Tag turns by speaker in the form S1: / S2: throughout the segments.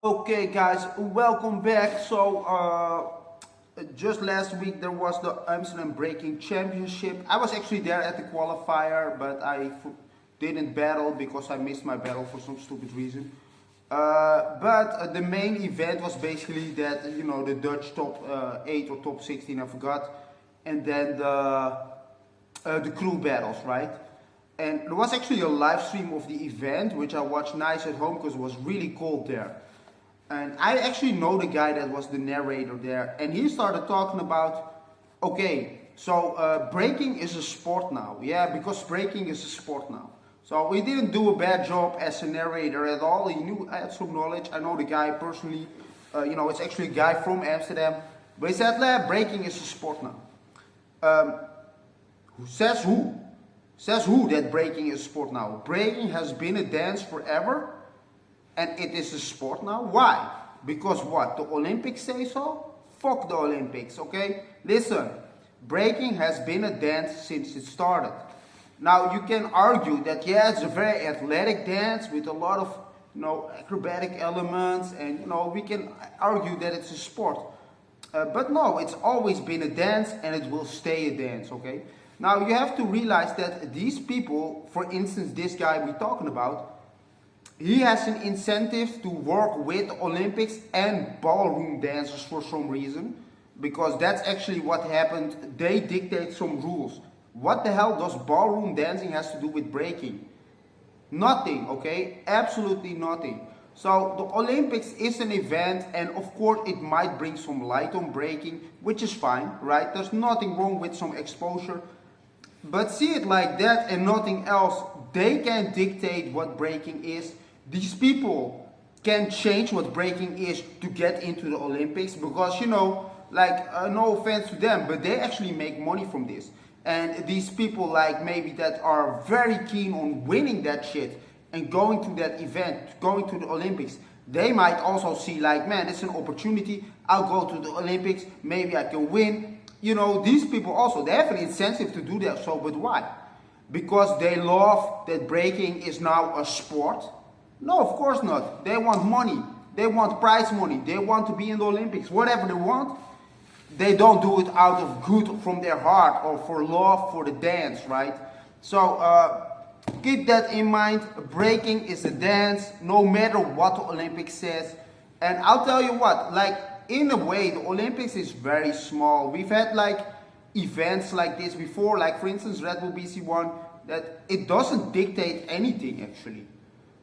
S1: Okay, guys, welcome back. Just last week there was the Amsterdam Breaking Championship. I was actually there at the qualifier, but didn't battle because I missed my battle for some stupid reason. But the main event was basically that, the Dutch top 8 or top 16, I forgot, and then the crew battles, right? And there was actually a live stream of the event, which I watched nice at home because it was really cold there. And I actually know the guy that was the narrator there, and he started talking about, okay, so breaking is a sport now, yeah, because breaking is a sport now. So he didn't do a bad job as a narrator at all. He knew, I had some knowledge. I know the guy personally. It's actually a guy from Amsterdam, but he said, breaking is a sport now. Says who? Says who that breaking is a sport now? Breaking has been a dance forever. And it is a sport now. Why? Because what? The Olympics say so? Fuck the Olympics, okay? Listen, breaking has been a dance since it started. Now you can argue that it's a very athletic dance with a lot of acrobatic elements, and we can argue that it's a sport. But no, it's always been a dance and it will stay a dance, okay? Now you have to realize that these people, for instance, this guy we're talking about, he has an incentive to work with Olympics and ballroom dancers for some reason, because that's actually what happened. They dictate some rules. What the hell does ballroom dancing has to do with breaking? Nothing, okay? Absolutely nothing. So the Olympics is an event, and of course it might bring some light on breaking, which is fine, right? There's nothing wrong with some exposure. But see it like that and nothing else. They can dictate what breaking is. These people can change what breaking is to get into the Olympics because, no offense to them, but they actually make money from this. And these people maybe that are very keen on winning that shit and going to that event, going to the Olympics, they might also see man, it's an opportunity. I'll go to the Olympics. Maybe I can win. These people also, they have an incentive to do that. So, but why? Because they love that breaking is now a sport? No, of course not. They want money. They want prize money. They want to be in the Olympics. Whatever they want. They don't do it out of good from their heart or for love for the dance, right? So keep that in mind. Breaking is a dance, no matter what the Olympics says. And I'll tell you what, in a way, the Olympics is very small. We've had events like this before, for instance, Red Bull BC1, that it doesn't dictate anything actually.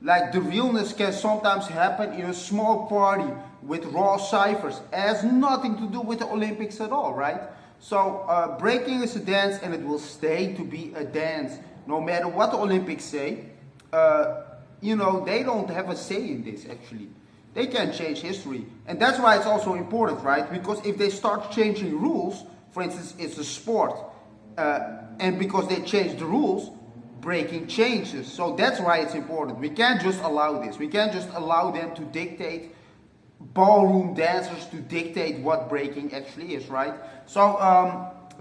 S1: The realness can sometimes happen in a small party with raw ciphers. It has nothing to do with the Olympics at all, right? So breaking is a dance and it will stay to be a dance. No matter what the Olympics say, they don't have a say in this actually. They can change history. And that's why it's also important, right? Because if they start changing rules, for instance, it's a sport, and because they change the rules, breaking changes. So that's why it's important. We can't just allow this. We can't just allow them to dictate, ballroom dancers to dictate what breaking actually is, right? So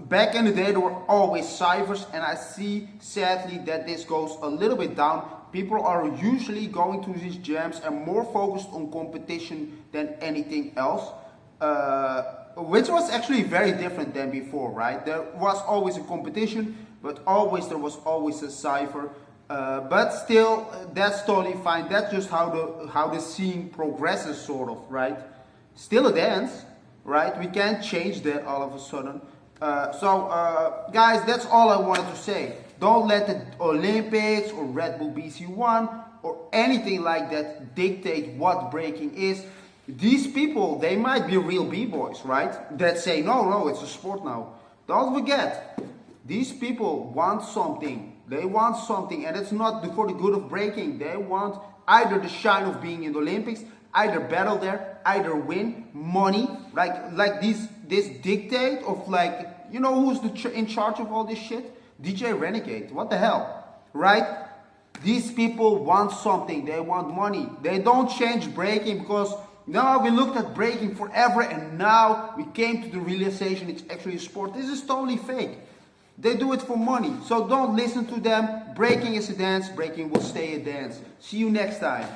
S1: back in the day there were always ciphers, and I see sadly that this goes a little bit down. People are usually going to these jams and more focused on competition than anything else, which was actually very different than before, right? There was always a competition, but there was always a cipher. But still, that's totally fine. That's just how the scene progresses, sort of, right? Still a dance, right? We can't change that all of a sudden. Guys, that's all I wanted to say. Don't let the Olympics or Red Bull BC1 or anything like that dictate what breaking is. These people, they might be real b-boys, right? That say, no, it's a sport now. Don't forget, these people want something. They want something, and it's not for the good of breaking. They want either the shine of being in the Olympics, either battle there, either win, money. This dictate of who's in charge of all this shit? DJ Renegade. What the hell, right? These people want something. They want money. They don't change breaking because now we looked at breaking forever and now we came to the realization it's actually a sport. This is totally fake. They do it for money. So don't listen to them. Breaking is a dance. Breaking will stay a dance. See you next time.